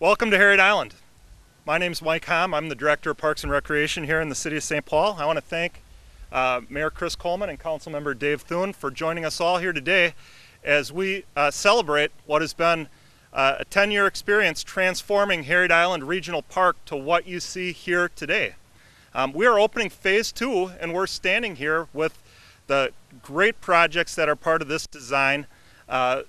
Welcome to Harriet Island. My name's Mike Hom. I'm the Director of Parks and Recreation here in the city of St. Paul. I want to thank Mayor Chris Coleman and Councilmember Dave Thune for joining us all here today as we celebrate what has been a 10-year experience transforming Harriet Island Regional Park to what you see here today. We are opening Phase 2, and we're standing here with the great projects that are part of this design, a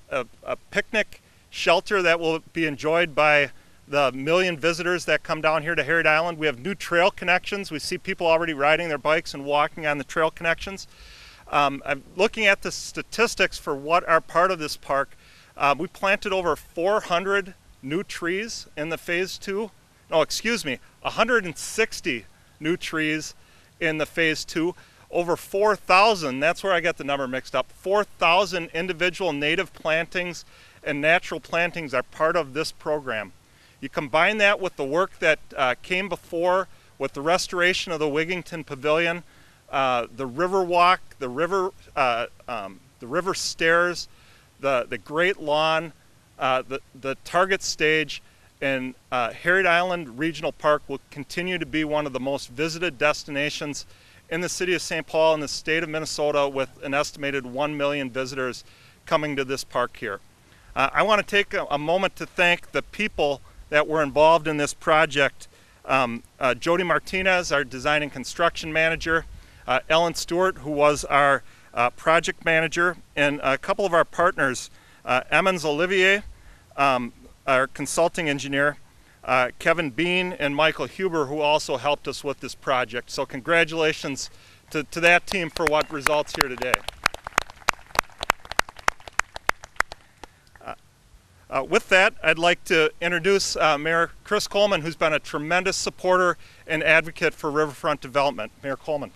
picnic shelter that will be enjoyed by the million visitors that come down here to Harriet Island. We have new trail connections. We see people already riding their bikes and walking on the trail connections. I'm looking at the statistics for what are part of this park. We planted over 400 new trees in the Phase 2. No, excuse me, 160 new trees in the Phase 2. Over 4,000, that's where I got the number mixed up, 4,000 individual native plantings and natural plantings are part of this program. You combine that with the work that came before, with the restoration of the Wigington Pavilion, the river walk, the river stairs, the great lawn, the target stage, and Harriet Island Regional Park will continue to be one of the most visited destinations in the city of St. Paul and the state of Minnesota, with an estimated 1 million visitors coming to this park here. I want to take a moment to thank the people that were involved in this project. Jody Martinez, our design and construction manager, Ellen Stewart, who was our project manager, and a couple of our partners, Emmons Olivier, our consulting engineer, Kevin Bean, and Michael Huber, who also helped us with this project. So congratulations to that team for what results here today. With that, I'd like to introduce Mayor Chris Coleman, who's been a tremendous supporter and advocate for riverfront development. Mayor Coleman.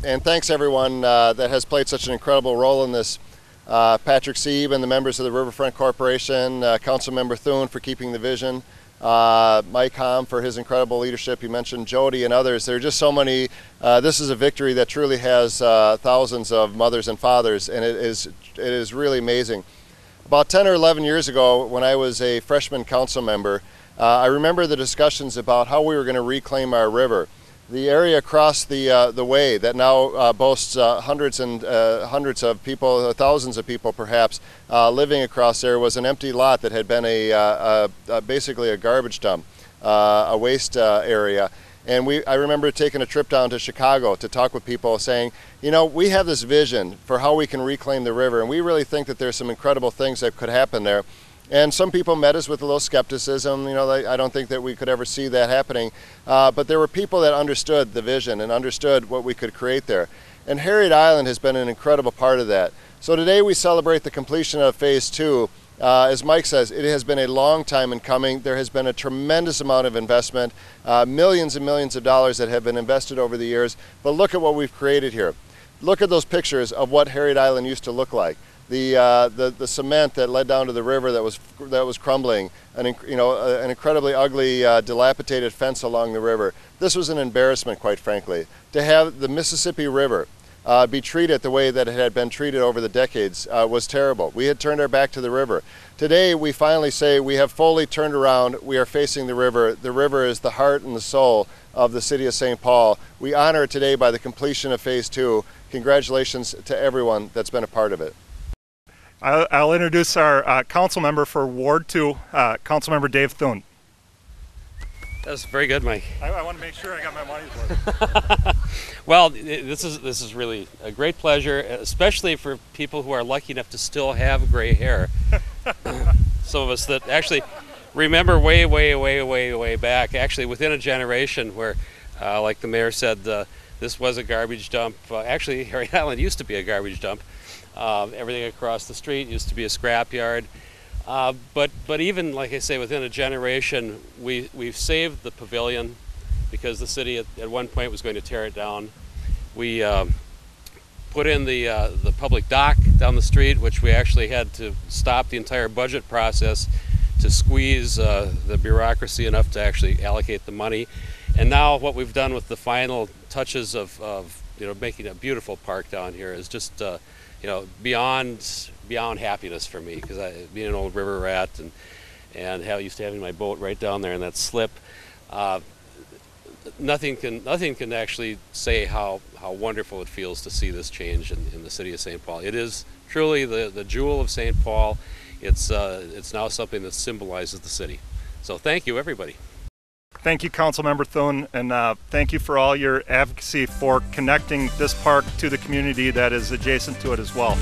And thanks everyone that has played such an incredible role in this. Patrick Sieb and the members of the Riverfront Corporation, Councilmember Thune for keeping the vision, Mike Hom for his incredible leadership. You mentioned Jody and others. There are just so many. This is a victory that truly has thousands of mothers and fathers, and it is really amazing. About 10 or 11 years ago, when I was a freshman council member, I remember the discussions about how we were going to reclaim our river. The area across the way that now boasts hundreds of people, thousands of people perhaps, living across there, was an empty lot that had been basically a garbage dump, a waste area. And I remember taking a trip down to Chicago to talk with people saying, you know, we have this vision for how we can reclaim the river, and we really think that there's some incredible things that could happen there. And some people met us with a little skepticism. You know, I don't think that we could ever see that happening. But there were people that understood the vision and understood what we could create there. And Harriet Island has been an incredible part of that. So today we celebrate the completion of Phase 2. As Mike says, it has been a long time in coming. There has been a tremendous amount of investment, millions and millions of dollars that have been invested over the years. But look at what we've created here. Look at those pictures of what Harriet Island used to look like. The cement that led down to the river that was crumbling, an incredibly ugly, dilapidated fence along the river. This was an embarrassment, quite frankly. To have the Mississippi River be treated the way that it had been treated over the decades was terrible. We had turned our back to the river. Today we finally say we have fully turned around. We are facing the river. The river is the heart and the soul of the city of St. Paul. We honor it today by the completion of Phase 2. Congratulations to everyone that's been a part of it. I'll introduce our council member for Ward 2, Councilmember Dave Thune. That's very good, Mike. I want to make sure I got my money's worth. Well, this is really a great pleasure, especially for people who are lucky enough to still have gray hair. Some of us that actually remember way back, actually within a generation, where, like the mayor said, this was a garbage dump. Actually, Harriet Island used to be a garbage dump. Everything across the street used to be a scrapyard. But even, like I say, within a generation, we've saved the pavilion because the city at one point was going to tear it down. We put in the public dock down the street, which we actually had to stop the entire budget process to squeeze the bureaucracy enough to actually allocate the money. And now what we've done with the final touches of making a beautiful park down here is just beyond happiness for me, because being an old river rat and used to having my boat right down there in that slip. Nothing can actually say how wonderful it feels to see this change in the city of St. Paul. It is truly the jewel of St. Paul. It's now something that symbolizes the city. So thank you, everybody. Thank you, Councilmember Thune, and thank you for all your advocacy for connecting this park to the community that is adjacent to it as well.